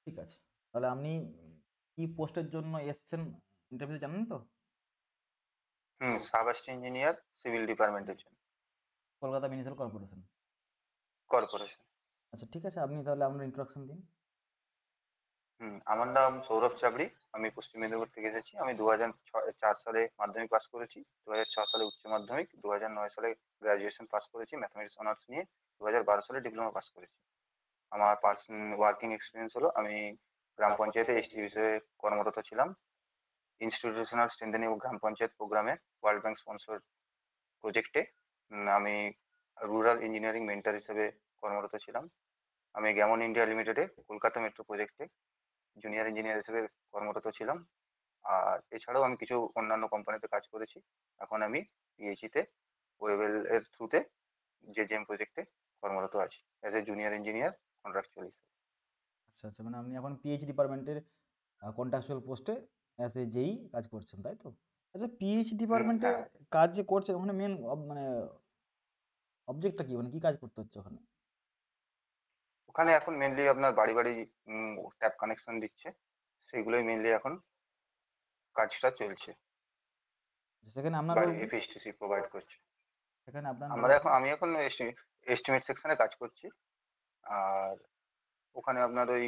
ঠিক আছে। তাহলে আপনি কি পোস্টের জন্য এসছেন ইন্টারভিউতে জানেন তো? সাব ইঞ্জিনিয়ার সিভিল ডিপার্টমেন্টের জন্য। Kolkata municipal corporation. কর্পোরেশন। আচ্ছা ঠিক আছে, আপনি তাহলে আপনার ইন্ট্রোডাকশন দিন। আমার নাম সৌরভ চাবড়ি। আমি পশ্চিম মেদিনীপুর থেকে এসেছি। আমি 2004 সালে মাধ্যমিক পাস করেছি, 2006 সালে উচ্চ মাধ্যমিক, 2009 সালে গ্রাজুয়েশন পাস করেছি ম্যাথমেটিক্স অনার্স নিয়ে, 2012 সালে ডিপ্লোমা পাস করেছি। আমার ওয়ার্কিং এক্সপিরিয়েন্স হলো, আমি গ্রাম পঞ্চায়েতে এসটি হিসেবে কর্মরত ছিলাম। ইনস্টিটিউশনাল স্ট্রেন্থেনিং ও গ্রাম পঞ্চায়েত প্রোগ্রামে ওয়ার্ল্ড ব্যাংক স্পন্সর প্রজেক্টে আমি রুরাল ইঞ্জিনিয়ারিং মেন্টর হিসেবে কর্মরত ছিলাম। আমি গ্যামন ইন্ডিয়া লিমিটেডে কলকাতা মেট্রো প্রজেক্টে জুনিয়র ইঞ্জিনিয়ার হিসেবে কর্মরত ছিলাম। আর এছাড়াও আমি কিছু অন্যান্য কোম্পানিতে কাজ করেছি। এখন আমি পিএইচইতে ওয়েবেল এর থ্রুতে জেজেএম প্রজেক্টে কর্মরত আছি as a junior engineer contractual হিসেবে। আচ্ছা আচ্ছা, মানে আপনি এখন পিএইচডি ডিপার্টমেন্টের কন্ট্রাকচুয়াল পোস্টে অ্যাজ এ জেই কাজ করছেন, তাই তো? আচ্ছা, পিএইচডি ডিপার্টমেন্টে হ্যাঁ, কাজ যে করছেন ওখানে মেন মানে অবজেক্টটা কি, মানে কি কাজ করতে হচ্ছে ওখানে? ওখানে এখন মেনলি আপনার বাড়ি বাড়ি ট্যাপ কানেকশন দিচ্ছে, সেগুলোই মেনলি এখন কাজটা চলছে। সেখানে আপনার রোল বাড়ি কি? এফএসটিসি প্রোভাইড করছে। সেখানে আপনার রোল কি? আমি এখন এস্টিমেট সেকশনে কাজ করছি। আর ওখানে আপনার ওই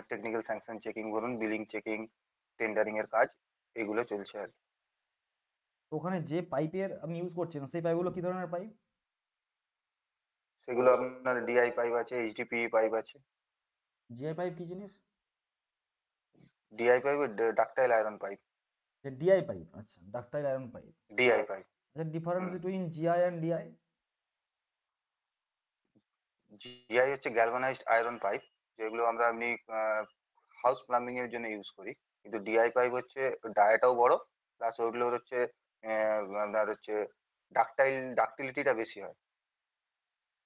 টেকনিক্যাল স্যাংশন চেকিং বলুন, বিলিং চেকিং, টেন্ডারিং এর কাজ, এগুলো চলছে আর কি। তো ওখানে যে পাইপের আপনি ইউজ করছেন সেই পাইপগুলো কি ধরনের পাইপ? সেগুলো আপনার ডিআই পাইপ আছে, এইচডিপি পাইপ আছে। জিআই পাইপ কি জিনিস? DI pipe, ductile iron pipe. যে ডিআই পাইপ, আচ্ছা, ductile iron pipe. DI pipe. আচ্ছা, difference hmm. Between GI and DI? GI হচ্ছে গ্যালভানাইজড আয়রন পাইপ, যেগুলো আমরা এমনি হাউস প্লাম্বিং এর জন্য ইউজ করি। কিন্তু ডিআই পাইপ হচ্ছে ডায়াটাও বড়, প্লাস ওগুলো হচ্ছে আপনার হচ্ছে ডাকটিলিটিটা বেশি হয়,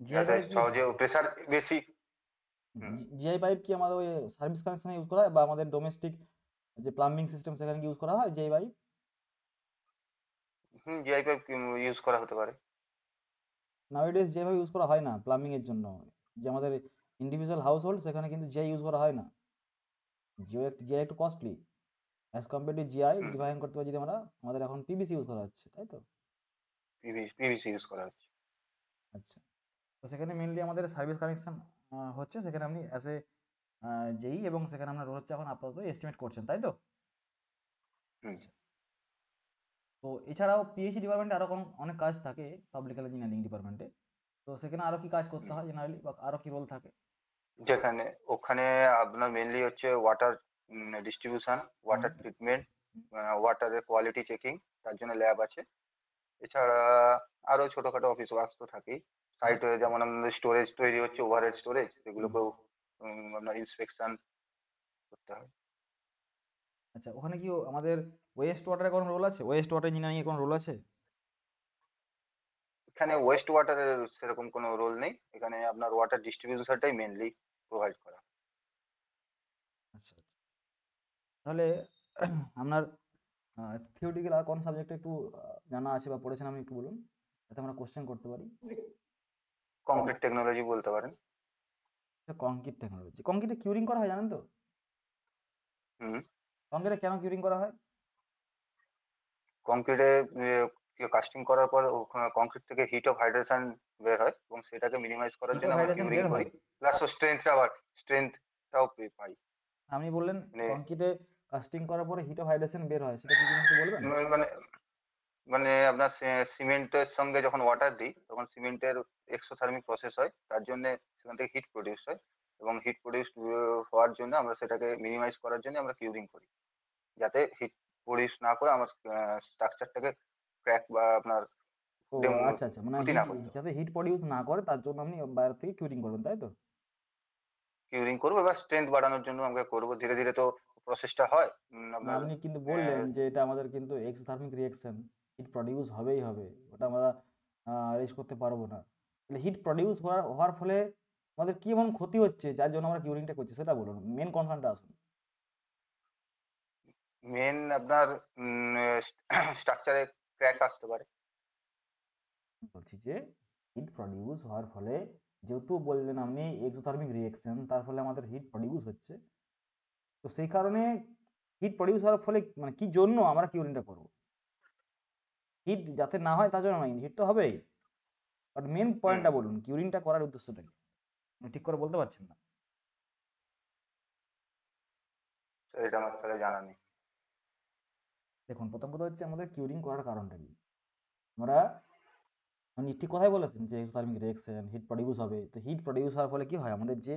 জিআই যাতে পাইপ কি? সহজে প্রেসার বেশি। হুম। জিআই পাইপ কি আমাদের ওই সার্ভিস কানেকশনে ইউজ করা হয়, বা আমাদের ডোমেস্টিক যে প্লাম্বিং সিস্টেম সেখানে কি ইউজ করা হয় GI pipe? GI pipe use করা হতে পারে। নাওয়াডেজ জিআই পাইপ ইউজ করা হয় না প্লাম্বিং এর জন্য। যে আমাদের ইন্ডিভিজুয়াল হাউস হোল্ড সেখানে কিন্তু জিআই ইউজ করা হয় না। জিআই একটু costly as compare to GI. Hmm. Define করতে পারি যদি আমরা, আমাদের এখন পিভিসি ইউজ করা হচ্ছে, তাই তো? পিভিসি ইউজ করা হচ্ছে। আচ্ছা, তো সেখানে মেনলি আমাদের সার্ভিস কানেকশন হচ্ছে, সেখানে আপনি অ্যাজ এ জেই, এবং সেখানে আপনার রোল হচ্ছে এখন আপাতত এস্টিমেট করছেন, তাই তো? হুম। আচ্ছা, তো এছাড়াও পিএইচডি ডিপার্টমেন্টে আরও অনেক কাজ থাকে পাবলিক ইঞ্জিনিয়ারিং ডিপার্টমেন্টে। তো সেখানে আরও কি কাজ করতে হুম। হয় জেনারেলি, বা আরও কি রোল থাকে? যেখানে ওখানে আপনার মেনলি হচ্ছে ওয়াটার ডিস্ট্রিবিউশন, হুম। ওয়াটার ট্রিটমেন্ট, ওয়াটারের কোয়ালিটি চেকিং, তার জন্য ল্যাব আছে। এছাড়া আরো ছোটখাটো অফিস ওয়ার্ক তো থাকেই। হুম। সাইটে যেমন আমাদের স্টোরেজ তৈরি হচ্ছে, ওভারহেড স্টোরেজ, হুম। সেগুলোকেও আপনার ইন্সপেকশন করতে হয়। আচ্ছা, ওখানে কি আমাদের ওয়েস্ট ওয়াটারের কোনো রোল আছে? ওয়েস্ট ওয়াটার ইঞ্জিনিয়ারিং এর কোনো রোল আছে? এখানে ওয়েস্ট ওয়াটারের সেরকম কোনো রোল নেই, এখানে আপনার ওয়াটার ডিস্ট্রিবিউশনটাই মেনলি প্রোভাইড করা। আচ্ছা আচ্ছা। তাহলে আপনার থিওরিটিক্যাল আর কোন সাবজেক্টে একটু জানা আছে বা পড়েছেন আপনি একটু বলুন, যাতে আমরা কোশ্চেন করতে পারি। কংক্রিট টেকনোলজি বলতে পারেন। কংক্রিট টেকনোলজি, কংক্রিটে কিউরিং করা হয় জানেন তো? হুম। কংক্রিটে কেন কিউরিং করা হয়? কংক্রিটে কাস্টিং করার পর কংক্রিট থেকে হিট অফ হাইড্রেশন বের হয়, এবং সেটাকে মিনিমাইজ করার হিট অফ জন্য আমরা হাইড্রেশন কিউরিং বের করি। হয়? প্লাস ও স্ট্রেংথটাও পাই। আপনি বললেন মানে কংক্রিটে কাস্টিং করার পরে হিট অফ হাইড্রেশন বের হয়, সেটা কি জিনিস একটু বলবেন? মানে মানে আপনার সিমেন্টের সঙ্গে যখন ওয়াটার দিই, তখন সিমেন্টের এক্সোথার্মিক প্রসেস হয়, তার জন্য সেখান থেকে হিট প্রডিউস হয়। এবং হিট প্রডিউস হওয়ার জন্য আমরা সেটাকে মিনিমাইজ করার জন্য আমরা কিউরিং করি, যাতে হিট প্রডিউস না করে আমার স্ট্রাকচারটাকে ক্র্যাক বা আপনার ও আচ্ছা আচ্ছা, মানে ক্ষতি হিট না করতে হয়। যাতে হিট প্রডিউস না করে তার জন্য আপনি বাইরে থেকে কিউরিং করবেন, তাই তো? কিউরিং করবো, এবার স্ট্রেংথ বাড়ানোর জন্য আমরা করবো, ধীরে ধীরে তো প্রসেসটা হয়। না, আপনার আপনি কিন্তু বললেন যে এটা আমাদের কিন্তু এক্সোথার্মিক রিঅ্যাকশন, হিট প্রডিউস হবেই হবে, ওটা আমরা রেজ করতে পারবো না। তাহলে হিট প্রডিউস হওয়ার ফলে আমাদের কি এমন ক্ষতি হচ্ছে যার জন্য আমরা কিউরিংটা করছি, সেটা বলুন, মেন কনসার্নটা আসুন। মেন আপনার স্ট্রাকচারে ক্র্যাক আসতে পারে। বলছি যে হিট প্রডিউস হওয়ার ফলে যেহেতু বললেন আপনি এক্সোথার্মিক রিঅ্যাকশন, তার ফলে আমাদের হিট প্রডিউস হচ্ছে, তো সেই কারণে হিট প্রডিউস হওয়ার ফলে মানে কি জন্য আমরা কিউরিংটা করব? হিট যাতে না হয় তার জন্য নয়, হিট তো হবেই, বাট মেন হুম পয়েন্টটা বলুন, কিউরিংটা করার উদ্দেশ্যটা কি? আপনি ঠিক করে বলতে পারছেন না। স্যার এটা আমার তাহলে জানা নেই। দেখুন, প্রথম কথা হচ্ছে আমাদের কিউরিং করার কারণটা কি। আমরা, আপনি ঠিক কথাই বলেছেন যে এক্সোথার্মিক রিঅ্যাকশন, হিট প্রডিউস হবে, তো হিট প্রডিউস হওয়ার ফলে কি হয়, আমাদের যে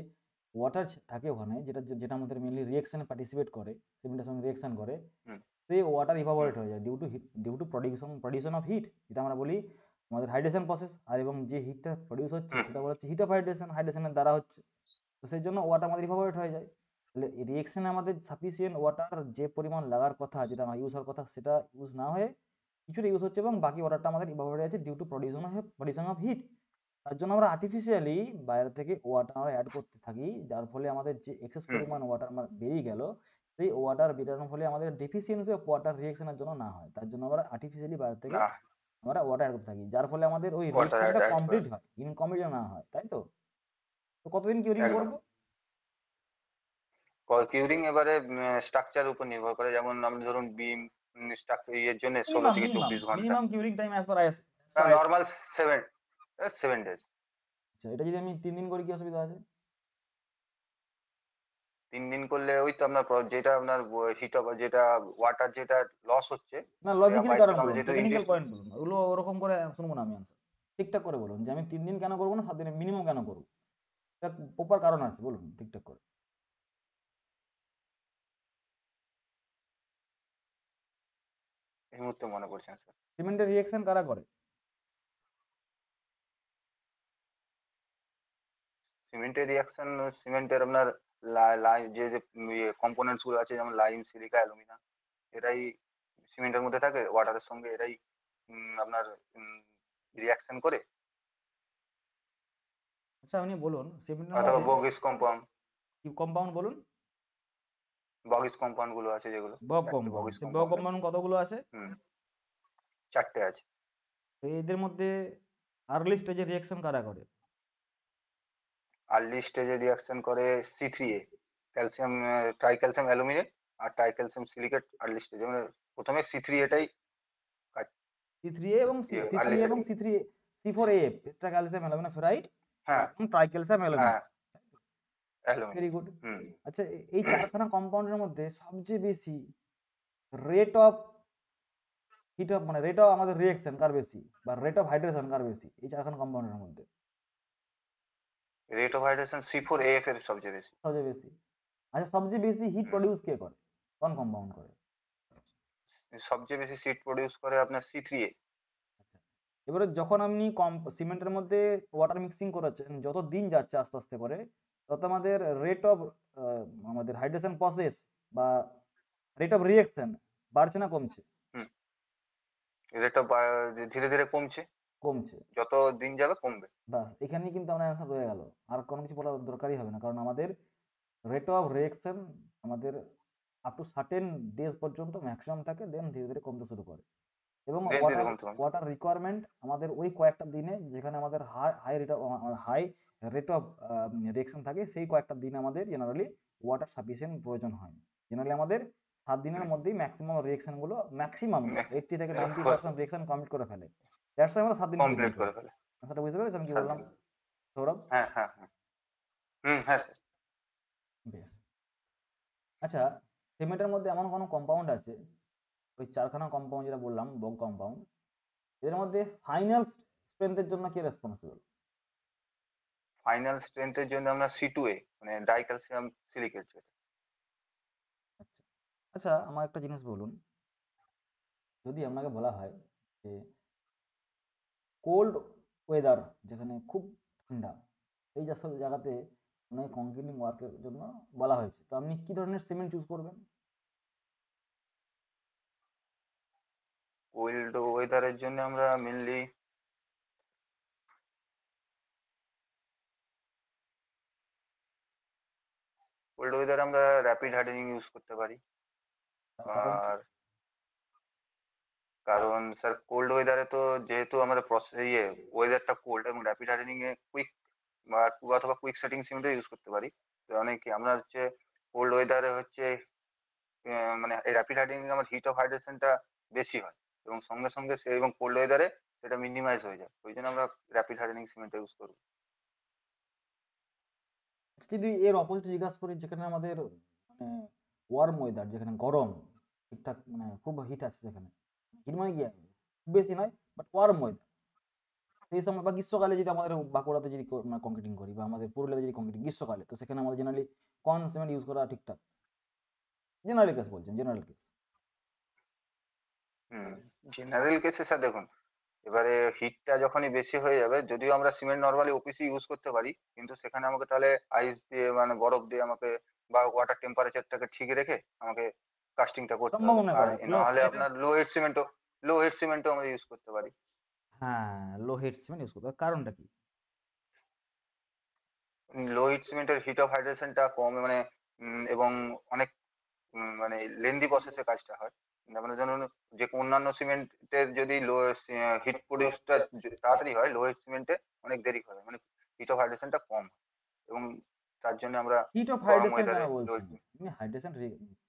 ওয়াটার থাকে ওখানে, যেটা যেটা আমাদের মেনলি রিঅ্যাকশনে পার্টিসিপেট করে, সিমেন্টের সঙ্গে রিঅ্যাকশন করে, হুম সেই ওয়াটার হুম ইভাপোরেট হয়ে যায় ডিউ টু প্রডিউশন অফ হিট, যেটা আমরা বলি আমাদের হাইড্রেশন প্রসেস। আর এবং যে হিটটা প্রডিউস হচ্ছে হুম সেটা বলা হচ্ছে হিট অফ হাইড্রেশন, হাইড্রেশনের দ্বারা হচ্ছে। তো সেই জন্য ওয়াটার আমাদের ইভাপোরেট হয়ে যায়। তাহলে রিঅ্যাকশনে আমাদের সাফিসিয়েন্ট ওয়াটার যে পরিমাণ লাগার কথা, যেটা আমার ইউজ হওয়ার কথা, সেটা ইউজ না হয়ে কিছুটা ইউজ হচ্ছে, এবং বাকি ওয়াটারটা আমাদের ইভাপোরেট হয়ে যাচ্ছে ডিউ টু প্রডিউশন অফ হিট। তার জন্য আমরা আর্টিফিশিয়ালি বাইরে থেকে ওয়াটার আমরা অ্যাড করতে থাকি, যার ফলে আমাদের যে এক্সেস হুম পরিমাণ ওয়াটার আমার বেরিয়ে গেল, সেই ওয়াটার বেরোনোর ফলে আমাদের ডেফিসিয়েন্সি অফ ওয়াটার রিঅ্যাকশনের জন্য না হয়, তার জন্য আমরা আর্টিফিশিয়ালি বাইরে থেকে না আমরা ওয়াটার অ্যাড করতে থাকি, যার ফলে আমাদের ওই ওয়াটার রিঅ্যাকশনটা অ্যাড করা কমপ্লিট হয়, ইনকমপ্লিট না হয়, তাই তো? তো কতদিন কিউরিং একদম। করবো? কিউরিং এবারে স্ট্রাকচার উপর নির্ভর করে, যেমন আপনি ধরুন বিম স্ট্রাকচার ইয়ের জন্য 16 মিনিমাম থেকে মিনিমাম 24 ঘন্টা। Minimum curing time as per is, normal 7 days. আচ্ছা, এটা যদি আমি 3 দিন করি কি অসুবিধা আছে? 3 দিন করলে ওই তো আপনার যেটা আপনার হিট অফ যেটা ওয়াটার যেটা লস হচ্ছে, না, লজিক্যাল বাইরে কারণ থেকে আমরা বলুন, যেটা টেকনিক্যাল ইন্ডিউস। পয়েন্ট বলুন, ওগুলো ওরকম করে শুনবো না আমি আনসার। ঠিকঠাক করে বলুন যে আমি 3 দিন কেন করবো না 7 দিনে মিনিমাম কেন করবো, এটা প্রপার কারণ আছে, বলুন ঠিকঠাক করে। এই মুহূর্তে মনে পড়ছে না স্যার। সিমেন্টের রিঅ্যাকশন কারা করে? সিমেন্টের রিয়াকশন, সিমেন্টের আপনার লাইম যে যে কম্পোনেন্টস গুলো আছে, যেমন লাইম সিলিকা অ্যালুমিনা, এরাই সিমেন্টের মধ্যে থাকে, ওয়াটারের সঙ্গে এরাই আপনার রিয়াকশন করে। আচ্ছা, আপনি বলুন সিমেন্টের অথবা মধ্যে বগিস কম্পাউন্ড, কি কম্পাউন্ড বলুন? বগিস কম্পাউন্ড গুলো আছে যেগুলো, বগ চারটে কম্পাউন্ড, বগিস সেই বগ কম্পাউন্ড আছে। কম্পাউন্ড কতগুলো আছে? হুম, চারটে আছে। তো এদের মধ্যে আর্লি স্টেজে রিঅ্যাকশন কারা করে? আর্লি স্টেজে রিয়াকশন করে C3A, ক্যালসিয়াম ট্রাইক্যালসিয়াম অ্যালুমিনেট আর ট্রাইক্যালসিয়াম সিলিকেট আর্লি স্টেজে, মানে প্রথমে C3A টাই কাজ C3A এবং সি থ্রি আর্লি এবং স্টেজে। C4A, টেট্রা ক্যালসিয়াম অ্যালুমিনোফেরাইড হ্যাঁ এবং ট্রাইক্যালসিয়াম হ্যাঁ, অ্যালুমিনেট। Very aluminate. গুড। হুম। আচ্ছা, এই চারখানা কম্পাউন্ডের মধ্যে সবচেয়ে বেশি রেট অফ হিট অফ মানে রেট অফ আমাদের রিঅ্যাকশন কার বেশি, বা রেট অফ হাইড্রেশন কার বেশি এই চারখানা কম্পাউন্ডের মধ্যে? রেট অফ হাইড্রেশন C4AF এর সবচেয়ে বেশি। সবচেয়ে বেশি। আচ্ছা, সবচেয়ে বেশি হিট হুম। প্রডিউস কে করে, কোন কম্পাউন্ড করে? সবচেয়ে বেশি সিট প্রডিউস করে আপনার C3A। আচ্ছা, এবারে যখন আপনি সিমেন্টের মধ্যে ওয়াটার মিক্সিং করেছেন, যত দিন যাচ্ছে আস্তে আস্তে করে, তত আমাদের রেট অফ আমাদের হাইড্রেশন প্রসেস বা রেট অফ রিঅ্যাকশন বাড়ছে না কমছে? হুম। রেট অফ ধীরে ধীরে কমছে, কমছে। যত দিন যাবে কমবে। বাস, এখানেই কিন্তু আমার অ্যান্সার রয়ে গেল, আর কোনো কিছু বলার দরকারই হবে না, কারণ আমাদের রেট অফ রিঅ্যাকশন আমাদের আপ টু সার্টেন ডেজ পর্যন্ত ম্যাক্সিমাম থাকে, দেন ধীরে ধীরে কমতে শুরু করে। এবং ধীরে ধীরে ওয়াটার কমতে কমতে। ওয়াটার রিকোয়ারমেন্ট আমাদের ওই কয়েকটা দিনে, যেখানে আমাদের হাই রেট অফ রিঅ্যাকশন থাকে, সেই কয়েকটা দিনে আমাদের জেনারেলি ওয়াটার সাফিসিয়েন্ট প্রয়োজন হয়। জেনারেলি আমাদের 7 দিনের হুম। মধ্যেই ম্যাক্সিমাম 80 থেকে 90% রিঅ্যাকশন কমপ্লিট করে ফেলে। দ্যাটস আমরা 7 দিন কিউরিং কমপ্লিট করি। করে ফেলে। কথাটা বুঝতে পেরেছেন কি 7 বললাম, দিন। সৌরভ? হ্যাঁ হ্যাঁ হ্যাঁ। হুম, হ্যাঁ স্যার। বেশ। আচ্ছা, সিমেন্টের মধ্যে এমন কোনো কম্পাউন্ড আছে, ওই চারখানা কম্পাউন্ড যেটা বললাম বগ কম্পাউন্ড, এদের মধ্যে ফাইনাল স্ট্রেংথের জন্য কে রেসপন্সিবল? ফাইনাল স্ট্রেংথের জন্য আমরা C2A, মানে ডাইক্যালসিয়াম সিলিকেট যেটা। আচ্ছা, আচ্ছা, আমার একটা জিনিস বলুন, যদি আপনাকে বলা হয় যে কোল্ড ওয়েদার, যেখানে খুব ঠান্ডা, এই সব জায়গাতে আপনাকে কংক্রিটিং ওয়ার্কের জন্য বলা হয়েছে, তো আপনি কি ধরনের সিমেন্ট চুজ করবেন? কোল্ড ওয়েদারের জন্য আমরা মেনলি কোল্ড ওয়েদারে আমরা র্যাপিড হার্ডেনিং ইউজ করতে পারি। তার কারণ কি? আর কারণ স্যার কোল্ড ওয়েদারে তো যেহেতু আমাদের প্রসেস ওয়েদারটা কোল্ড, এবং র্যাপিড হার্ডেনিং এ কুইক বা অথবা কুইক সেটিং সিমেন্টও ইউজ করতে পারি। তো অনেকে আমরা হচ্ছে কোল্ড ওয়েদারে হচ্ছে মানে এই র্যাপিড হার্ডেনিং এ আমার হিট অফ হাইড্রেশনটা বেশি হয় এবং সঙ্গে সঙ্গে এবং কোল্ড ওয়েদারে সেটা মিনিমাইজ হয়ে যায়, ওই জন্য আমরা র্যাপিড হার্ডেনিং সিমেন্টটা ইউজ করবো। যদি এর অপোজিট জিজ্ঞাসা করি, যেখানে আমাদের মানে ওয়ার্ম ওয়েদার, যেখানে গরম ঠিকঠাক মানে খুব হিট আছে, যেখানে হিট মানে কি খুব বেশি নয় বাট ওয়ার্ম ওয়েদার, সেই সময় বা গ্রীষ্মকালে যদি আমাদের বাঁকুড়াতে যদি কংক্রিটিং করি বা আমাদের পুরুলিয়াতে যদি কংক্রিটিং গ্রীষ্মকালে, তো সেখানে আমাদের জেনারেলি কোন সিমেন্ট ইউজ করা ঠিকঠাক? জেনারেল কেস বলছেন, জেনারেল কেস। জেনারেল কেসে স্যার দেখুন, এবারে হিটটা যখনই বেশি হয়ে যাবে, যদিও আমরা সিমেন্ট নর্মালি ওপিসি ইউজ করতে পারি, কিন্তু সেখানে আমাকে তাহলে আইস দিয়ে মানে বরফ দিয়ে আমাকে বা ওয়াটার টেম্পারেচারটাকে ঠিক রেখে আমাকে কাস্টিংটা করতে সম্ভব হবে। মনে আর করা না হলে আপনার লো হেড সিমেন্টও আমরা ইউজ করতে পারি। হ্যাঁ, লো হেড সিমেন্ট ইউজ করতে হবে। কারণটা কি? লো হিট সিমেন্টের হিট অফ হাইড্রেশনটা কম, মানে এবং অনেক মানে লেন্দি প্রসেসে কাজটা হয়। মানে ধরুন যে অন্যান্য সিমেন্টের যদি লো হিট প্রডিউসটা তাড়াতাড়ি হয়, লো হিট সিমেন্টে অনেক দেরি হয়, মানে হিট অফ হাইড্রেশনটা কম হয়। এবং তার জন্য আমরা হিট অফ গরম হাইড্রেশন কেন ওয়েদারে লো বলছেন? আপনি হাইড্রেশন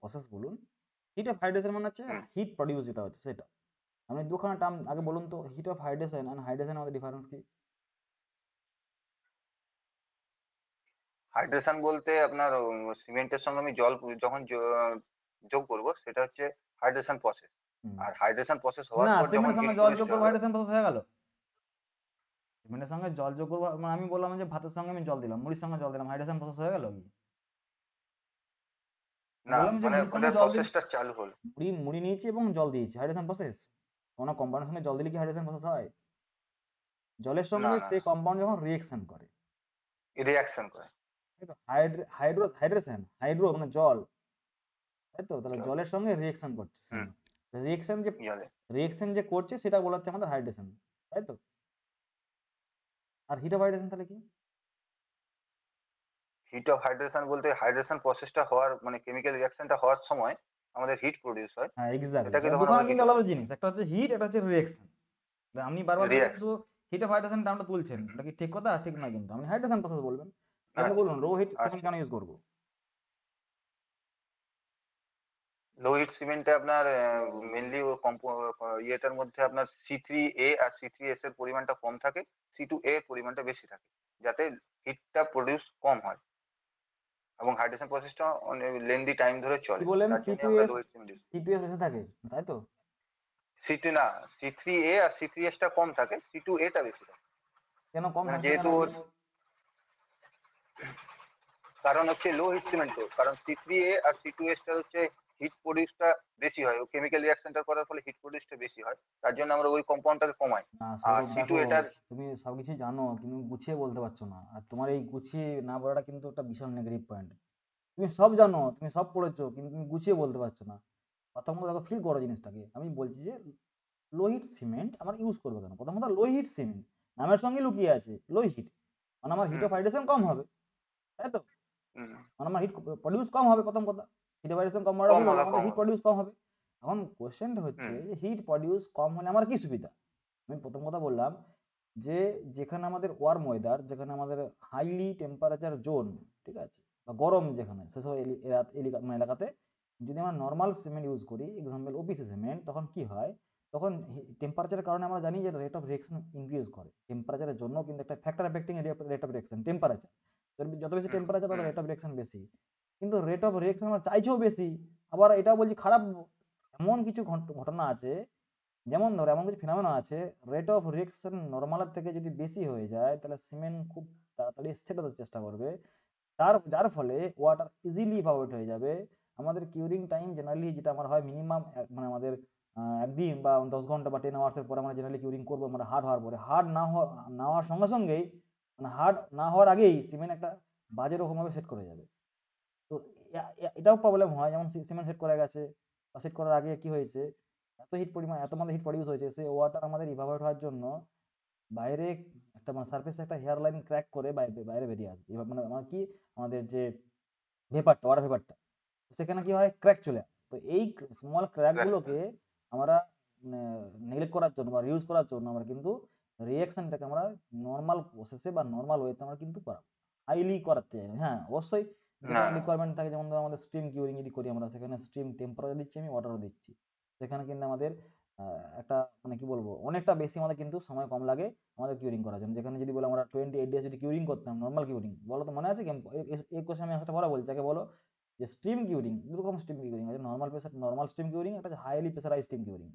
প্রসেস বলুন। হিট অফ হাইড্রেশন মানে হচ্ছে হিট প্রডিউস যেটা হচ্ছে সেটা। আপনি দুখানা টার্ম আগে বলুন তো, heat of hydration and hydration মধ্যে ডিফারেন্স কি? হাইড্রেশন বলতে আপনার সিমেন্টের সঙ্গে আমি জল যখন যোগ করব সেটা হচ্ছে হাইড্রেশন প্রসেস। হুম। আর হাইড্রেশন প্রসেস হওয়ার না, পর যখন সিমেন্টের হিট সঙ্গে জল যোগ প্রডিউসটা করবো, হবে। হাইড্রেশন প্রসেস হয়ে গেল? সিমেন্টের সঙ্গে জল যোগ করবো মানে আমি বললাম যে ভাতের সঙ্গে আমি জল দিলাম, মুড়ির সঙ্গে জল দিলাম, হাইড্রেশন প্রসেস হয়ে গেল কি? না বললাম যে মানে মুড়ির সঙ্গে ওদের জল দিল, প্রসেসটা চালু হলো। মুড়ি মুড়ি নিয়েছি এবং জল দিয়েছি, হাইড্রেশন প্রসেস? কোনো কম্পাউন্ডের সঙ্গে জল দিলে কি হাইড্রেশন প্রসেস হয়? জলের না সঙ্গে না সেই কম্পাউন্ড যখন রিয়েকশন করে, রিয়াকশন করে তাই তো? হাইড্রেশন, হাইড্রো মানে জল, তাই তো? তাহলে জল। জলের সঙ্গে রিয়েকশন করছে হুম। সিমেন্ট। রিয়েকশন যে জলে রিয়েকশন যে করছে সেটা বলা হচ্ছে আমাদের হাইড্রেশন, তাই তো? আর হিট অফ হাইড্রেশন তাহলে কি? হিট অফ হাইড্রেশন বলতে হাইড্রেশন প্রসেসটা হওয়ার মানে কেমিক্যাল রিয়াকশনটা হওয়ার সময় আমাদের হিট প্রডিউস হয়, হ্যাঁ, এক্স্যাক্টলি। সেটাকে তাহলে তখন দুখানা আমরা হিট কিন্তু অফ আলাদা জিনিস। একটা হচ্ছে হিট, একটা হচ্ছে রিয়েকশন। আপনি বারবার ধরে রিয়াকশন। কিন্তু হিট অফ হাইড্রেশন টার্মটা তুলছেন, এটা কি ঠিক কথা? ঠিক নয় কিন্তু। আপনি হাইড্রেশন প্রসেস বলবেন। আপনি আচ্ছা বলুন লো হিট সিমেন্ট আচ্ছা। কেন ইউজ করবো? লো হিট সিমেন্টে আপনার মেনলি ইয়েটার মধ্যে আপনার C3A আর C3S এর পরিমাণটা কম থাকে, C2A এর পরিমাণটা বেশি থাকে, যাতে হিটটা প্রডিউস কম হয় এবং হাইড্রেশন প্রসেসটা অনেক লেন্দি টাইম ধরে কি চলে। বললেন? তার জন্য আমরা C2S, লো হিট সিমেন্ট ইউজ করি। C2S বেশি থাকে, তাই তো? C2 না, C3A আর C3S টা কম থাকে, C2A টা বেশি থাকে। কেন কম মানে থাকছে কেন যেহেতু এগুলো? কারণ হচ্ছে লো হিট সিমেন্ট, তো কারণ C3A আর C2S টা হচ্ছে হিট প্রডিউসটা বেশি হয়, ও কেমিক্যাল রিঅ্যাকশনটা করার ফলে হিট প্রডিউসটা বেশি হয়, তার জন্য আমরা ওই কম্পাউন্ডটাকে কমাই। না আর সৌরভ, C2 দেখো, এটার তুমি সবকিছু জানো কিন্তু গুছিয়ে বলতে পারছো না। আর তোমার এই গুছিয়ে না বলাটা কিন্তু একটা বিশাল নেগেটিভ পয়েন্ট। তুমি সব জানো, তুমি সব পড়েছো, কিন্তু তুমি গুছিয়ে বলতে পারছো না। প্রথমত দেখো, ফিল করো জিনিসটাকে। আমি বলছি যে লো হিট সিমেন্ট আমরা ইউজ করবো কেন? প্রথমত লো হিট সিমেন্ট নামের সঙ্গে লুকিয়ে আছে লো হিট, মানে আমার হিট হুম অফ হাইড্রেশন কম হবে, তাই তো? হুম মানে আমার হিট প্রডিউস কম হবে, প্রথম কথা। হিট অফ হাইড্রেশন কম হওয়াটা কম ভুল হলো, হবে আমাদের কম হিট হবে। প্রডিউস কম হবে। এখন কোশ্চেনটা হচ্ছে হুম যে হিট প্রডিউস কম হলে আমার কি সুবিধা? আমি প্রথম কথা বললাম যে যেখানে আমাদের ওয়ার্ম ওয়েদার, যেখানে আমাদের হাইলি টেম্পারেচার জোন, ঠিক আছে, বা গরম যেখানে, সেসব এলাকাতে যদি আমরা নর্মাল সিমেন্ট ইউজ করি, এক্সাম্পল ওপিসি সিমেন্ট, তখন কি হয়? তখন টেম্পারেচারের কারণে আমরা জানি যে রেট অফ রিয়েকশন ইনক্রিজ করে। টেম্পারেচারের জন্য কিন্তু একটা factor affecting rate of reaction, temperature. যত বেশি হুম টেম্পারেচার তত হুম রেট অফ রিয়েকশন বেশি। কিন্তু রেট অফ রিয়েকশন আমরা চাইছেও বেশি, আবার এটাও বলছি খারাপ। এমন কিছু ঘটনা আছে, যেমন ধরো এমন কিছু ফিনোমেনা আছে, রেট অফ রিয়েকশন নরমালের থেকে যদি বেশি হয়ে যায়, তাহলে সিমেন্ট খুব তাড়াতাড়ি সেট হতে চেষ্টা করবে। যার ফলে ওয়াটার ইজিলি ইভাপোরেট হয়ে যাবে। আমাদের কিউরিং টাইম জেনারেলি যেটা আমার হয় মিনিমাম, মানে আমাদের একদিন বা 10 ঘন্টা বা 10 আওয়ার্সের পরে আমরা জেনারেলি কিউরিং করবো, মানে হার্ড হওয়ার পরে। হার্ড না হওয়ার সঙ্গে সঙ্গেই, মানে হার্ড না হওয়ার আগেই সিমেন্ট একটা বাজে রকমভাবে সেট করে যাবে। তো এটাও প্রবলেম হয়, যেমন সিমেন্ট সেট করে গেছে বা সেট করার আগে কি হয়েছে, এত হিট পরিমাণ, এত আমাদের হিট প্রডিউস হয়েছে, সেই ওয়াটার আমাদের ইভাপোরেট হওয়ার জন্য বাইরে একটা মানে সারফেসে একটা হেয়ার লাইন ক্র্যাক করে বাইরে বেরিয়ে আসবে। এবার মানে আমার কি, আমাদের যে ভেপারটা, ওয়াটার ভেপারটা, সেখানে কি হয়, ক্র্যাক চলে আসে। তো এই স্মল ক্র্যাক Correct. গুলোকে আমরা নেগলেক্ট করার জন্য বা রিউজ করার জন্য আমরা কিন্তু রিঅ্যাকশনটাকে আমরা নর্মাল প্রসেসে বা নর্মাল ওয়েতে আমরা কিন্তু করাবো, হাইলি করাতে চাই না। হ্যাঁ অবশ্যই না যেখানে না রিকোয়ারমেন্ট থাকে, যেমন ধরো আমাদের স্টিম কিউরিং যদি করি আমরা, সেখানে স্টিম টেম্পারেচার দিচ্ছি, আমি ওয়াটারও দিচ্ছি, সেখানে কিন্তু আমাদের একটা মানে কি বলবো অনেকটা বেশি আমাদের কিন্তু সময় কম লাগে আমাদের কিউরিং করার জন্য। যেখানে যদি বলো আমরা 28 ডেজ যদি কিউরিং করতাম নর্মাল কিউরিং, বলো তো মনে আছে কি? এই কোশ্চেন আমি আনসারটা পরে বলছি, আগে বলো যে স্টিম কিউরিং, দুরকম স্টিম কিউরিং আছে, normal pressure normal steam curing, একটা হাইলি প্রেসারাইজ স্টিম কিউরিং।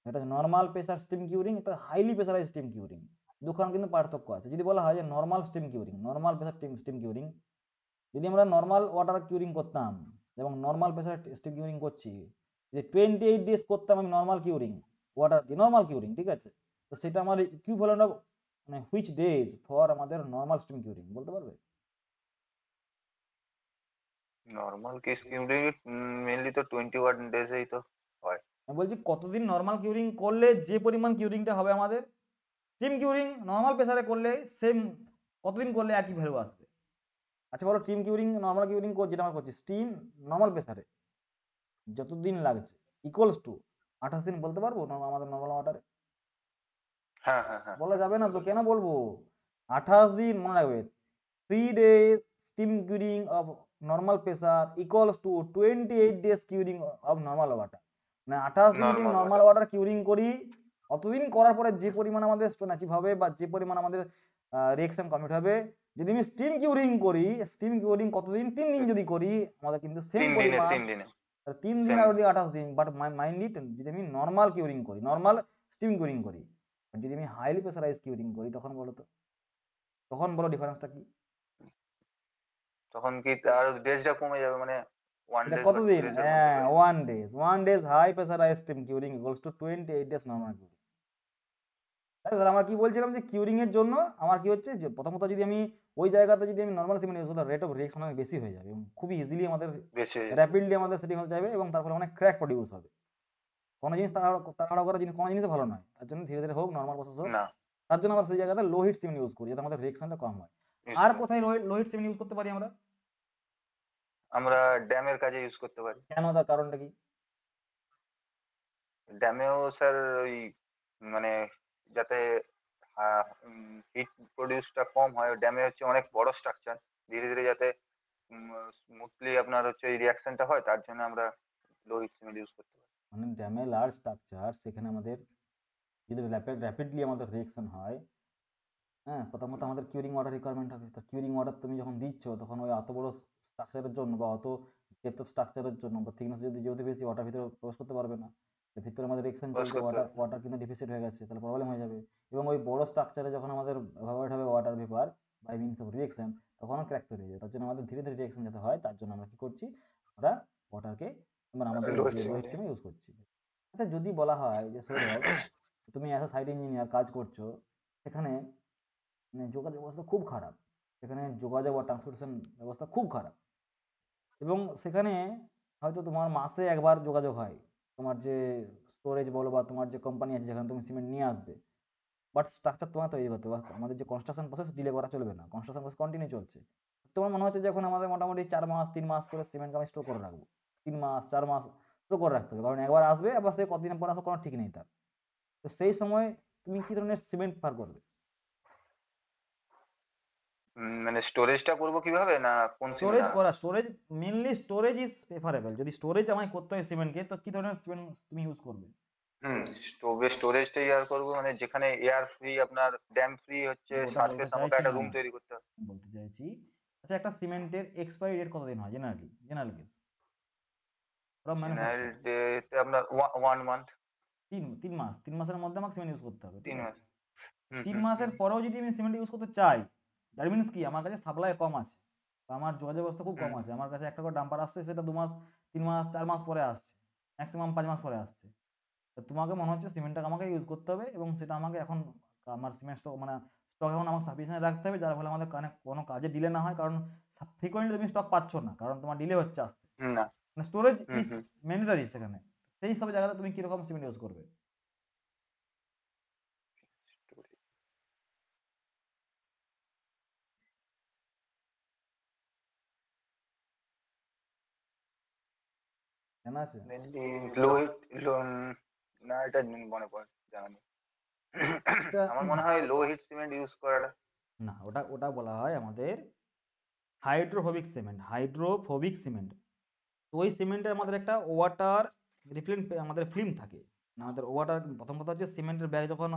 এটা নর্মাল প্রেসার স্টিম কিউরিং, এটা হাইলি প্রেসারাইজ স্টিম কিউরিং, দুখান কিন্তু পার্থক্য আছে। যদি বলা হয় যে normal steam curing, normal pressure steam curing, যদি আমরা নর্মাল ওয়াটার কিউরিং করতাম এবং নর্মাল প্রেসার স্টিম কিউরিং করছি, যদি 28 ডেজ করতাম আমি নর্মাল কিউরিং ওয়াটার দিয়ে, নর্মাল কিউরিং, ঠিক আছে, তো সেটা আমার ইকুইভ্যালেন্ট অফ মানে হুইচ ডেজ ফর আমাদের নর্মাল স্টিম কিউরিং বলতে পারবে? নর্মাল কেস কিউরিং মেনলি তো 21 ডেজেই তো হয়। আমি বলছি কতদিন নর্মাল কিউরিং করলে যে পরিমাণ কিউরিংটা হবে আমাদের, স্টিম কিউরিং নর্মাল প্রেসারে করলে সেম কতদিন করলে একই ভ্যালু আসবে? আচ্ছা বলো, স্টিম কিউরিং নর্মাল কিউরিং যেটা আমরা করছি স্টিম নর্মাল প্রেসারে যতদিন লাগছে ইকুয়ালস টু 28 দিন বলতে পারবো আমাদের নর্মাল ওয়াটারে? হ্যাঁ হ্যাঁ হ্যাঁ বলা হ্যাঁ যাবে না তো, বলতে কেন পারবো। বলবো? 28 দিন মনে রাখবে, 3 days steam curing of normal pressure equals to 28 days curing of normal water. মানে 28 দিন যদি normal normal water. Water curing করি, অতদিন করার পরে যে পরিমাণ আমাদের স্টোন অ্যাচিভ হবে বা যে পরিমাণ আমাদের রিঅ্যাকশন কমপ্লিট হবে, যদি আমি স্টিম কিউরিং করি, স্টিম কিউরিং কতদিন? 3 দিন যদি করি, আমাদের কিন্তু সেম 3 দিনে পরিমাণ 3 দিনে 3 দিন সেম। আর ওদিকে 28 দিন, বাট মাইন্ড ইট যদি আমি নর্মাল কিউরিং করি, নর্মাল স্টিম কিউরিং করি, আর যদি আমি হাইলি প্রেসারাইজ কিউরিং করি, তখন বলো তো, তখন বলো ডিফারেন্সটা কি? তখন কি তার ডেজটা কমে যাবে, মানে ওয়ান এটা ডেজ বা টু কতদিন? ডেজ এর মধ্যে হ্যাঁ হয়ে যাবে। 1 days high pressurise steam curing equals to 28 days normal curing. তাই তাহলে আমরা কি বলছিলাম যে কিউরিং এর জন্য আমার কি হচ্ছে, যে প্রথমত যদি আমি ওই জায়গাতে যদি আমি নর্মাল সিমেন্ট ইউজ করি, রেট অফ রিঅ্যাকশন অনেক বেশি হয়ে যাবে এবং খুবই ইজিলি আমাদের বেশি হয়ে যাবে। র্যাপিডলি আমাদের সেটিং হতে যাবে এবং তার ফলে অনেক ক্র্যাক প্রডিউস হবে। কোনো জিনিস তাড়াহুড়া করা জিনিস কোনো জিনিস ভালো নয়, তার জন্য ধীরে ধীরে হোক, নর্মাল প্রসেস হোক। না তার জন্য আমরা সেই জায়গাতে লো হিট সিমেন্ট ইউজ করি, যাতে আমাদের রিঅ্যাকশনটা কম হয়। ইউজ আর করে কোথায় লো হিট সিমেন্ট ইউজ করতে পারি আমরা? আমরা ড্যামের কাজে ইউজ করতে পারি। কেন, তার কারণটা কি? ড্যামেও স্যার ওই মানে যাতে হিট প্রডিউসটা কম হয়, ড্যামে হচ্ছে অনেক বড় স্ট্রাকচার, ধীরে ধীরে যাতে স্মুথলি আপনার হচ্ছে এই রিয়াকশনটা হয়, তার জন্য আমরা লো হিট সিমেন্ট ইউজ করতে পারি। মানে ড্যামে লার্জ স্ট্রাকচার, সেখানে আমাদের যদি র্যাপিডলি আমাদের রিঅ্যাকশন হয়, হ্যাঁ প্রথমত আমাদের কিউরিং ওয়াটার রিকোয়ারমেন্ট হবে। তা কিউরিং ওয়াটার তুমি যখন দিচ্ছ, তখন ওই অত বড় স্ট্রাকচারের জন্য বা অত ডেপথ অফ স্ট্রাকচারের জন্য বা থিকনেস যদি যেহেতু বেশি, ওয়াটার ভিতরে প্রবেশ করতে পারবে না। এর ভিতরে আমাদের রিঅ্যাকশন ক্রস চলছে, করতে ওয়াটার পারি। ওয়াটার কিন্তু ডিফিসিট হয়ে গেছে, তাহলে প্রবলেম হয়ে যাবে। এবং ওই বড় স্ট্রাকচারে যখন আমাদের এভাপোরেট হবে water vapour by means of reaction, তখনও ক্র্যাক তৈরি হয়ে যাবে। তার জন্য আমাদের ধীরে ধীরে রিঅ্যাকশন যাতে হয়, তার জন্য আমরা কি করছি, আমরা ওয়াটারকে মানে আমাদের লো হিট যে লোহিত সিমেন্ট। সিমে ইউজ করছি। আচ্ছা যদি বলা হয় যে সোহেল ভাই, তুমি অ্যাজ সাইট ইঞ্জিনিয়ার কাজ করছো, সেখানে মানে যোগাযোগ ব্যবস্থা খুব খারাপ, সেখানে যোগাযোগ বা ট্রান্সপোর্টেশন ব্যবস্থা খুব খারাপ, এবং সেখানে হয়তো তোমার মাসে একবার যোগাযোগ হয়, তোমার যে স্টোরেজ বলো বা তোমার যে কোম্পানি আছে যেখানে তুমি সিমেন্ট নিয়ে আসবে, বাট স্ট্রাকচার তোমার তৈরি করতে হবে। আমাদের যে কনস্ট্রাকশন প্রসেস ডিলে করা চলবে না, কনস্ট্রাকশন প্রসেস কন্টিনিউ চলছে। তোমার মনে হচ্ছে যে এখন আমাদের মোটামুটি 4 মাস 3 মাস করে সিমেন্ট আমি স্টোর করে রাখবো, 3 মাস 4 মাস স্টোর করে রাখতে হবে, কারণ একবার আসবে আবার সে কতদিন পর আসবে কোনো ঠিক নেই তার। তো সেই সময় তুমি কি ধরনের সিমেন্ট প্রেফার করবে? মানে স্টোরেজটা করবো কিভাবে, না কোন cement? Storage mainly storage is preferable. যদি স্টোরেজ আমায় করতে হয় সিমেন্টকে, তো কি ধরনের সিমেন্ট তুমি ইউজ করবে? স্টোরেজটা ইয়ার করবো, মানে যেখানে এয়ার ফ্রি, আপনার ড্যাম ফ্রি হচ্ছে আমি ওটা বলতে সারফেস, আমাকে চাইছি একটা না, রুম তৈরি করতে হবে। বলতে চাইছি আচ্ছা একটা সিমেন্টের এক্সপায়ারি ডেট কতদিন হয় generally, general case from general manufacture? ডেতে আপনার 1 মান্থ। 3 মাস, 3 মাসের মধ্যে আমাকে সিমেন্ট ইউজ করতে হবে, ঠিক 3 মাস। আছে। হুম তিন হুম মাসের হুম পরেও যদি আমি সিমেন্ট ইউজ করতে চাই, দ্যাট মিনস কি আমার কাছে সাপ্লাই কম আছে বা আমার যোগাযোগ ব্যবস্থা খুব কম হুম আছে, আমার কাছে একটা করে ডাম্পার আসছে, সেটা 2 মাস 3 মাস 4 মাস পরে আসছে, ম্যাক্সিমাম 5 মাস পরে আসছে। তো তোমাকে মনে হচ্ছে সিমেন্টটাকে আমাকে ইউজ করতে হবে এবং সেটা আমাকে এখন আমার সিমেন্ট স্টক মানে স্টক এখন আমাকে সাফিসিয়েন্ট রাখতে হবে, যার ফলে আমাদের কোনো কাজে ডিলে না হয়, কারণ ফ্রিকোয়েন্টলি তুমি স্টক পাচ্ছ না, কারণ তোমার ডিলে হচ্ছে আসতে। না। মানে storage hmm is hmm mandatory সেখানে। সেই সব জায়গাতে তুমি কিরকম সিমেন্ট ইউজ করবে? জানা আছে? মেনলি লো লো, না এটা মনে পড়ে, জানা নেই। আচ্ছা আমার মনে হয় লো হিট সিমেন্ট ইউজ করাটা। না, ওটা ওটা বলা হয় আমাদের হাইড্রোফোবিক সিমেন্ট, হাইড্রোফোবিক সিমেন্ট। তো ওই সিমেন্টের আমাদের একটা ওয়াটার রিফ্লেন্ট আমাদের ফিল্ম থাকে। আমাদের ওয়াটার, প্রথম কথা হচ্ছে সিমেন্টের ব্যাগ যখন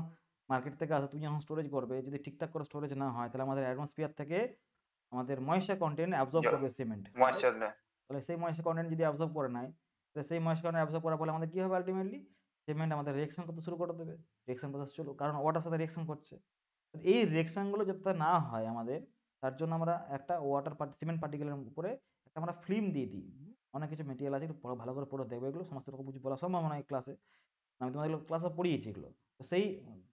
মার্কেট থেকে আসে, তুমি যখন স্টোরেজ করবে, যদি ঠিকঠাক করে স্টোরেজ না হয়, তাহলে আমাদের অ্যাটমসফিয়ার থেকে আমাদের ময়েশ্চার কন্টেন্ট অ্যাবজর্ব করবে সিমেন্ট। ময়েশ্চার। তাহলে সেই ময়েশ্চার কন্টেন্ট যদি অ্যাবজর্ব করে নেয়, তাহলে সেই ময়েশ্চার কন্টেন্ট অ্যাবজর্ব করার ফলে আমাদের কি হবে, আলটিমেটলি সিমেন্ট আমাদের রিয়েকশন করতে শুরু করে দেবে। রিয়েকশন প্রসেস চলো, কারণ ওয়াটার সাথে রিয়েকশন করছে। তো এই রিয়েকশনগুলো যাতে না হয় আমাদের, তার জন্য আমরা একটা ওয়াটার সিমেন্ট পার্টিকেলের উপরে একটা আমরা ফিল্ম দিয়ে দিই। অনেক কিছু মেটেরিয়াল আছে, একটু ভালো করে পড়ে দেখবে, এগুলো সমস্ত রকম কিছু বলা সম্ভব নয় ক্লাসে, আমি তোমাদের এগুলো ক্লাসে পড়িয়েছি এগুলো। তো সেই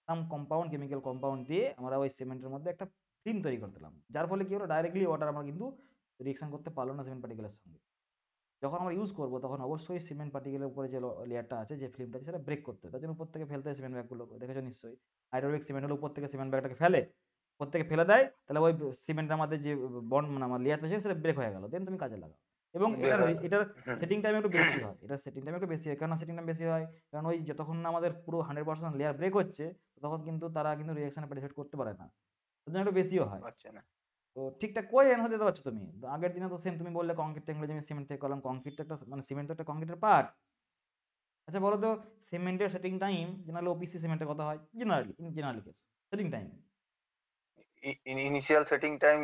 সাম কম্পাউন্ড, কেমিক্যাল কম্পাউন্ড দিয়ে আমরা ওই সিমেন্টের মধ্যে একটা ফিল্ম তৈরি করে দিলাম, যার ফলে কি হলো, ডাইরেক্টলি ওয়াটার আমরা কিন্তু রিয়েকশন করতে পারলো না সিমেন্ট পার্টিকেলের সঙ্গে। যখন আমরা ইউজ করবো তখন অবশ্যই সিমেন্ট পার্টিকেলের উপরে যে লেয়ারটা আছে, যে ফিল্মটা আছে, সেটা ব্রেক করতে হয়। তার জন্য উপর থেকে ফেলতে হয় সিমেন্ট ব্যাগগুলো, দেখেছো নিশ্চয়ই। হাইড্রোলিক সিমেন্ট হলো উপর থেকে সিমেন্ট ব্যাগটাকে ফেলে, উপর থেকে ফেলে দেয়, তাহলে ওই সিমেন্টের আমাদের যে বন্ড মানে আমার লেয়ার আছে সেটা ব্রেক হয়ে গেল, দেন তুমি কাজে লাগাও। এবং বের এটার হয়ে গেল। এটার হুম। সেটিং টাইম একটু বেশি হয়, এটার সেটিং টাইম একটু বেশি হয়। কেন সেটিং টাইম বেশি হয়? কারণ ওই যতক্ষণ না আমাদের পুরো 100% লেয়ার ব্রেক হচ্ছে, তখন কিন্তু তারা কিন্তু রিঅ্যাকশনে পার্টিসিপেট করতে পারে না, তার জন্য একটু বেশিও হয়। পাচ্ছে না। তো ঠিকঠাক কই অ্যান্সার দিতে পারছো তুমি? তো আগের দিনে তো সেম তুমি বললে কংক্রিট টেকনোলজি, আমি সিমেন্ট থেকে করলাম। কংক্রিট তো একটা মানে সিমেন্ট তো একটা কংক্রিটের পার্ট। আচ্ছা বলো তো, সিমেন্টের সেটিং টাইম জেনারেলি ওপিসি সিমেন্টের কথা হয়, generally in generally case setting time initial setting time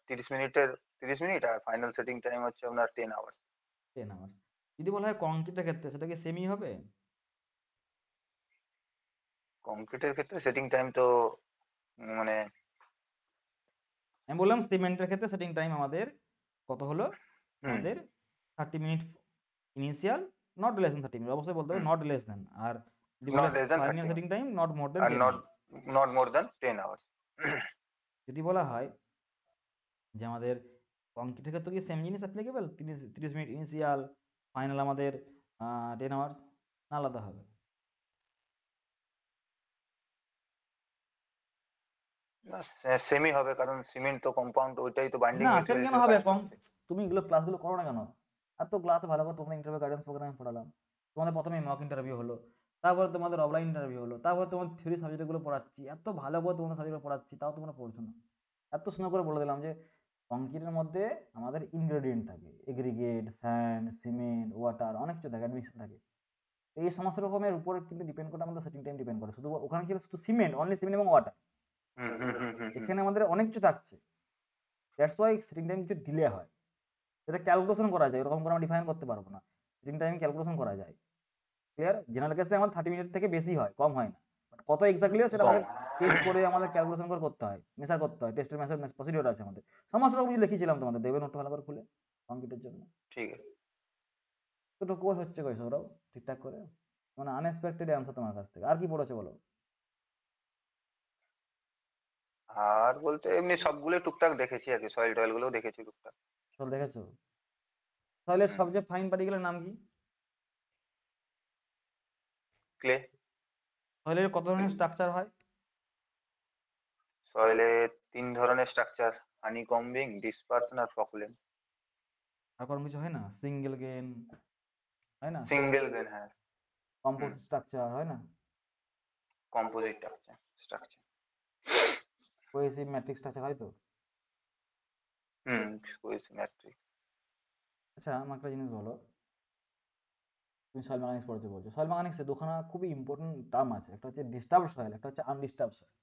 30 মিনিটের, 30 মিনিট, আর ফাইনাল সেটিং টাইম হচ্ছে আপনার 10 আওয়ার্স। 10 আওয়ার্স। যদি বলা হয় কংক্রিটের ক্ষেত্রে, সেটা কি সেমই হবে? কংক্রিটের ক্ষেত্রে সেটিং টাইম তো মানে আমি বললাম সিমেন্টের ক্ষেত্রে সেটিং টাইম আমাদের কত হলো, হুম আমাদের 30 minute initial, not less then 30 minute, অবশ্যই বলতে হবে হুম নট লেস দেন। আর যদি বলে not less than final 30 setting minute time not more than আর 10 not hours. Not more than 10 hours. যদি বলা হয় যে আমাদের কংক্রিটের ক্ষেত্রে কি সেম জিনিস অ্যাপ্লিকেবল, 30 মিনিট ইনিশিয়াল, ফাইনাল আমাদের 10 আওয়ার্স, না আলাদা হবে? সেমই হবে, কারণ সিমেন্ট তো কম্পাউন্ড, ওইটাই তো বাইন্ডিং না সেম মেটেরিয়াল কেন হিসেবে হবে, কাজ কম করছে। তুমি এগুলো ক্লাসগুলো করো না কেন? আর তো ক্লাসে ভালো করে তোমরা ইন্টারভিউ গাইডেন্স প্রোগ্রামে পড়ালাম, তোমাদের প্রথমে মক ইন্টারভিউ হলো, তারপরে তোমাদের অফলাইন ইন্টারভিউ হলো, তারপরে তোমার থিওরি সাবজেক্টগুলো পড়াচ্ছি, এত ভালো করে তোমাদের সাবজেক্টগুলো পড়াচ্ছি, তাও তোমরা পড়ছো না। এত সুন্দর করে বলে দিলাম যে কংক্রিটের মধ্যে আমাদের ইনগ্রেডিয়েন্ট থাকে, এগ্রিগেট, স্যান্ড, সিমেন্ট, ওয়াটার, অনেক কিছু থাকে, অ্যাডমিক্সার থাকে। এই সমস্ত রকমের উপর কিন্তু ডিপেন্ড করে আমাদের সেটিং টাইম ডিপেন্ড করে। শুধু ওখানে ছিল শুধু সিমেন্ট, অনলি সিমেন্ট এবং ওয়াটার। হুম হুম হুম হুম হুম এখানে আমাদের অনেক কিছু থাকছে, দ্যাটস ওয়াই সেটিং টাইম কিছু ডিলে হয়। এটা ক্যালকুলেশন করা যায়, এরকম করে আমরা ডিফাইন করতে পারবো না, সেটিং টাইম ক্যালকুলেশন করা যায়। ক্লিয়ার? জেনারেল কেসে আমাদের 30 মিনিট থেকে বেশি হয়, কম হয় না। বাট কত এক্স্যাক্টলি হয় সেটা কম। আমাদের টেস্ট করে আমাদের ক্যালকুলেশন করে করতে হয়, মেশার করতে হয়, টেস্টের মেশার প্রসিডিওর আছে আমাদের। সমস্ত রকম কিছু লিখেছিলাম, তোমাদের দেখবে নোটটা ভালো করে খুলে, কমপ্লিটের জন্য। ঠিক আছে। দুটো কোর্স হচ্ছে কই সৌরভ ঠিকঠাক করে, মানে আনএক্সপেক্টেড অ্যান্সার তোমার কাছ থেকে। আর কি পড়েছে বলো? আর বলতে এমনি সবগুলো টুকটাক দেখেছি আর কি, সয়েল টয়েল গুলোও দেখেছি টুকটাক। সব দেখেছো? সয়েলের হুম। সবচেয়ে ফাইন পার্টিকেলের নাম কি? ক্লে। সয়েলের কত ধরনের স্ট্রাকচার হয়? সয়েলে 3 ধরনের স্ট্রাকচার: হানিকম্বিং, ডিসপারশন আর ফকুলেন। আর কোনো কিছু হয় না? সিঙ্গেল গেন হয় না? সিঙ্গেল গ্রেন, হ্যাঁ। হুম। কম্পোজিট স্ট্রাকচার হয় না? Composite structure. Cohesive matrix structure হয় তো? হুম। সিমেট্রিক। আচ্ছা আমাকে একটা জিনিস বলো, তুমি সয়েল মেকানিক্স পড়েছো বলছো, সয়েল মেকানিক্সে দুখানা খুবই ইম্পর্টেন্ট টার্ম আছে, একটা হচ্ছে ডিস্টার্ব সয়েল, একটা হচ্ছে আনডিস্টার্ব সয়েল।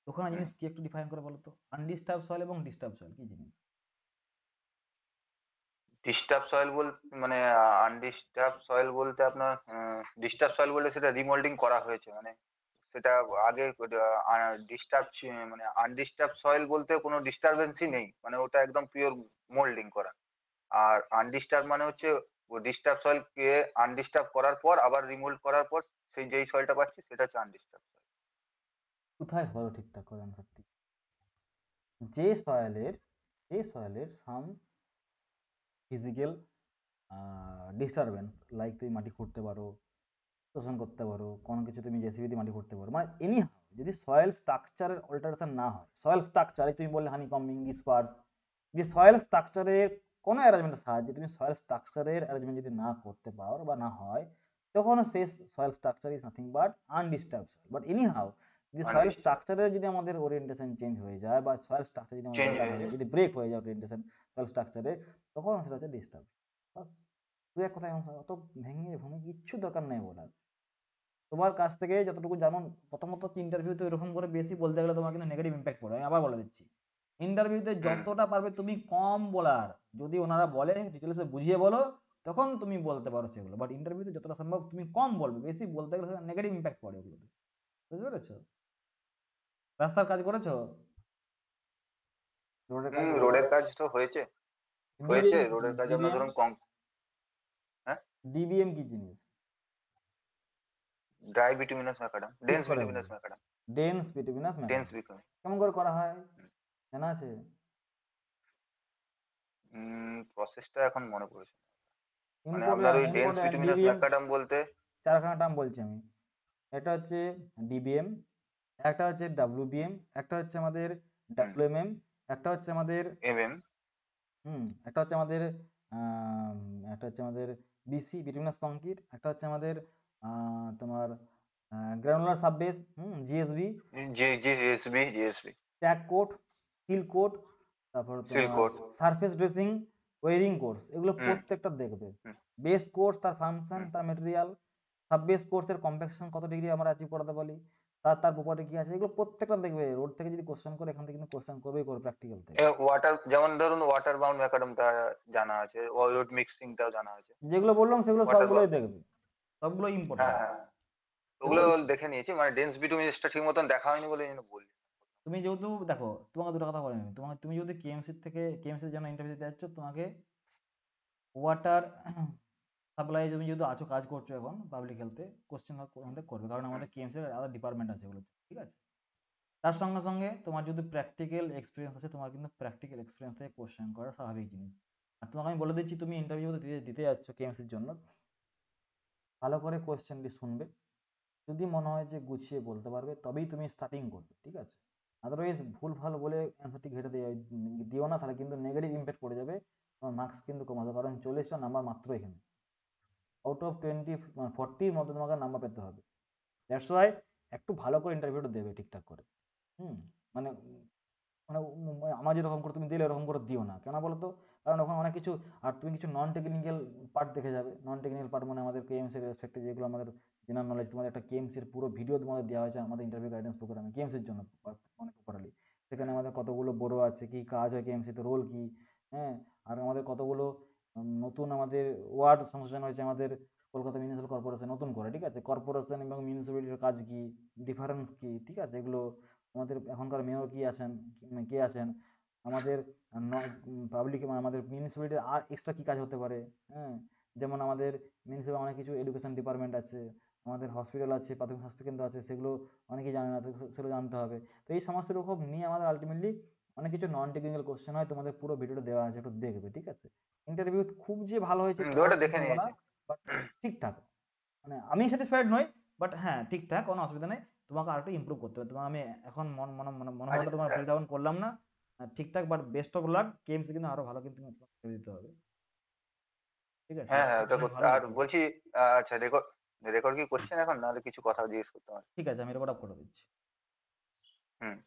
দুখানা জিনিস কি একটু ডিফাইন করে বলো তো, আনডিস্টার্ব সয়েল এবং ডিস্টার্ব সয়েল কি জিনিস? ডিস্টার্ব সয়েল বলতে মানে আনডিস্টার্ব সয়েল বলতে আপনার ডিস্টার্ব সয়েল বলতে সেটা রিমোল্ডিং করা হয়েছে, মানে সেটা আগে ডিস্টার্ব মানে আনডিস্টার্ব সয়েল বলতে কোনো ডিস্টারবেন্সই নেই, মানে ওটা একদম পিওর মোল্ডিং করা। আর আনডিস্টার্ব মানে হচ্ছে ডিস্টার্ব সয়েল কে আনডিস্টার্ব করার পর আবার রিমোল্ড করার পর সেই যেই সয়েলটা পাচ্ছি সেটা হচ্ছে আনডিস্টার্ব সয়েল। কোথায় হলো ঠিকঠাক করে অ্যান্সারটি? যে সয়েলের, যে সয়েলের সাম ফিজিক্যাল ডিস্টারবেন্স, লাইক তুমি মাটি খুঁড়তে পারো, শোষণ করতে পারো, কোনো কিছু তুমি জেসিবি দিয়ে মাটি করতে পারো, মানে এনি হাউ যদি সয়েল স্ট্রাকচারের অল্টারেশন না হয়, সয়েল স্ট্রাকচারে তুমি বললে হানিকম্বিং, ডিসপার্স, যে সয়েল স্ট্রাকচারের কোনো অ্যারেঞ্জমেন্টের সাহায্যে তুমি সয়েল স্ট্রাকচারের অ্যারেঞ্জমেন্ট যদি না করতে পারো বা না হয়, তখন শেষ soil structure is nothing but undisturbed soil. But anyhow যদি সয়েল আনডিস্টার্ব স্ট্রাকচারে যদি আমাদের ওরিয়েন্টেশন চেঞ্জ হয়ে যায় বা সয়েল স্ট্রাকচার যদি আমাদের চেঞ্জ ব্রেক হয়ে হয়ে যায়। যদি ব্রেক হয়ে যায় ওরিয়েন্টেশন সয়েল স্ট্রাকচারে, তখন সেটা হচ্ছে ডিস্টার্ব। বাস, দু এক কথায় answer। অত ভেঙে ভুঙে কিচ্ছু দরকার নেই বলার। তোমার কাছ থেকে যতটুকু জানো, প্রথমত ইন্টারভিউতে এরকম করে বেশি বলতে গেলে তোমার কিন্তু নেগেটিভ ইম্প্যাক্ট পড়ে। আমি আবার বলে দিচ্ছি, ইন্টারভিউতে হুম যতটা পারবে তুমি কম বলার, যদি ওনারা বলে ডিটেলসে বুঝিয়ে বলো, তখন তুমি বলতে পারো সেগুলো। বাট ইন্টারভিউতে যতটা সম্ভব তুমি কম বলবে, বেশি বলতে গেলে নেগেটিভ ইম্প্যাক্ট পড়ে ওগুলোতে। বুঝতে পেরেছো? রাস্তার কাজ করেছো? রোডের কাজ করেছো? রোডের কাজ তো হয়েছে হয়েছে ডিবিএম কি রোডের জিনিস? কাজ আপনার ডিবিএম, ধরুন হ্যাঁ ডিবিএম কি জিনিস? ড্রাই বিটুমিনাস ম্যাকাডাম, ঠিক ডেন্স করে বিটুমিনাস বলো। Macadam, dense bituminous dense macadam bitumen. কেমন করে করা হয় জানা আছে? প্রসেসটা এখন মনে পড়েছে না। মানে আপনার ইম্পর্টেন্ট ওই dense important bituminous DBM macadam বলতে চারখানা টার্ম বলছি আমি। এটা হচ্ছে ডিবিএম, একটা হচ্ছে ডাব্লিউবিএম, একটা হচ্ছে আমাদের ডাব্লিউএমএম, একটা হচ্ছে আমাদের এম একটা হচ্ছে আমাদের আম, একটা হচ্ছে আমাদের বিসি বিটুমিনাস কংক্রিট, একটা হচ্ছে আমাদের তোমার granular subbase, GSB, GSB tack coat, seal coat, তারপর সিল তোমার coat. Surface dressing, wearing course, এগুলো হুম প্রত্যেকটা দেখবে। হুম বেস কোর্স, তার ফাংশন, হুম তার মেটেরিয়াল, সাববেস কোর্সের কমপ্লেকশন কত ডিগ্রি আমরা অ্যাচিভ করাতে পারি, তার তার প্রপার্টি কি আছে, এগুলো প্রত্যেকটা দেখবে। রোড থেকে যদি কোশ্চেন করে, এখান থেকে কিন্তু কোশ্চেন করবেই করবে প্র্যাকটিক্যাল থেকে। ওয়াটার, যেমন ধরুন ওয়াটার বাউন্ড ম্যাকাডামটা জানা আছে, রোড মিক্সিংটাও জানা আছে। যেগুলো বললাম সেগুলো ওয়াটার সবগুলোই দেখবে, সবগুলোই হ্যাঁ ইম্পর্টেন্ট। হ্যাঁ বুঝতে ওগুলো পেরেছো? দেখে নিয়েছি, মানে ডেন্স বিটুমিনাসটা ঠিক মতন দেখা হয়নি বলে এই জন্য বললি। তুমি যেহেতু দেখো, তোমাকে দুটো কথা বলে নিই, তোমাকে তুমি যদি কেএমসির জন্য ইন্টারভিউ দিতে যাচ্ছ, তোমাকে ওয়াটার সাপ্লাই, তুমি যেহেতু আছো, কাজ করছো এখন পাবলিক হেলথে, কোশ্চেন আমাদের করবে, কারণ হুম আমাদের কেএমসি এর আলাদা ডিপার্টমেন্ট আছে এগুলো, ঠিক আছে? তার সঙ্গে সঙ্গে তোমার যদি প্র্যাকটিক্যাল এক্সপিরিয়েন্স আছে, তোমার কিন্তু প্র্যাকটিক্যাল এক্সপিরিয়েন্স থেকে কোশ্চেন করা স্বাভাবিক জিনিস। আর তোমাকে আমি বলে দিচ্ছি, তুমি ইন্টারভিউ দিতে দিতে যাচ্ছ কেএমসির জন্য, ভালো করে কোশ্চেনটি শুনবে। যদি মনে হয় যে গুছিয়ে বলতে পারবে, তবেই তুমি স্টার্টিং করবে, ঠিক আছে? আদারওয়াইজ ভুল ভাল বলে অ্যান্সারটি ঘেটে দিও না, তাহলে কিন্তু নেগেটিভ ইম্প্যাক্ট পড়ে যাবে, তোমার মার্কস কিন্তু কমাবে, কারণ 40টা নাম্বার মাত্র এখানে, আউট অফ 40 মধ্যে তোমাকে নাম্বার পেতে হবে। দ্যাটস ওয়াই একটু ভালো করে ইন্টারভিউটা দেবে ঠিকঠাক করে। হুম মানে মানে আমার যেরকম করে তুমি দিলে এরকম করে দিও না, কেন বলো তো? কারণ ওখানে অনেক কিছু, আর তুমি কিছু নন টেকনিক্যাল পার্ট দেখে যাবে। নন টেকনিক্যাল পার্ট মানে আমাদের কেএমসি এর রেসপেক্টে যেগুলো আমাদের জেনারেল নলেজ, তোমাদের একটা কেএমসি এর পুরো ভিডিও তোমাদের দেওয়া হয়েছে আমাদের ইন্টারভিউ গাইডেন্স প্রোগ্রামে কেএমসির জন্য, মানে প্রপারলি। সেখানে আমাদের কতগুলো বড় আছে, কি কাজ হয় কেএমসিতে, রোল কি, হ্যাঁ, আর আমাদের কতগুলো নতুন আমাদের ওয়ার্ড সংযোজন হয়েছে আমাদের কলকাতা মিউনিসিপ্যাল কর্পোরেশন নতুন করে, ঠিক আছে? কর্পোরেশন এবং মিউনিসিপ্যালিটির কাজ কি, ডিফারেন্স কি, ঠিক আছে? এগুলো আমাদের এখনকার মেয়র কি আছেন, কে আছেন, আমাদের পাবলিক আমাদের মিউনিসিপ্যালিটির আর এক্সট্রা কী কাজ হতে পারে, হ্যাঁ? যেমন আমাদের মিউনিসিপ্যাল অনেক কিছু এডুকেশন ডিপার্টমেন্ট আছে, আমাদের হসপিটাল আছে, প্রাথমিক স্বাস্থ্যকেন্দ্র আছে, সেগুলো অনেকেই জানে না, তো সেগুলো জানতে হবে। তো এই সমস্ত রকম নিয়ে আমাদের আলটিমেটলি অনেক কিছু নন টেকনিক্যাল কোশ্চেন হয়, তোমাদের পুরো ভিডিওটা দেওয়া আছে, একটু দেখবে, ঠিক আছে? ইন্টারভিউ খুব যে ভালো হয়েছে তাও ওটা দেখে বলবো না, নিয়েছি। বাট ঠিকঠাক, মানে আমি স্যাটিসফাইড নই, বাট হ্যাঁ ঠিকঠাক, কোনো অসুবিধা নেই। তোমাকে আরেকটু ইমপ্রুভ করতে হবে। তোমার আমি এখন আচ্ছা মনোবলটা তোমার ব্রেক ডাউন করলাম না, ঠিকঠাক, but best of luck. KMC কিন্তু আরো ভালো, কিন্তু তোমাকে দিতে হবে, ঠিক আছে? হ্যাঁ হ্যাঁ তুমি ওটা অনেক করতে, ভালো আর করতেছো। বলছি আচ্ছা রেকর্ড রেকর্ড কি করছেন এখন, নাহলে কিছু কথা জিজ্ঞেস করতে হবে? ঠিক আছে, আমি রেকর্ড আপ করে দিচ্ছি। হুম।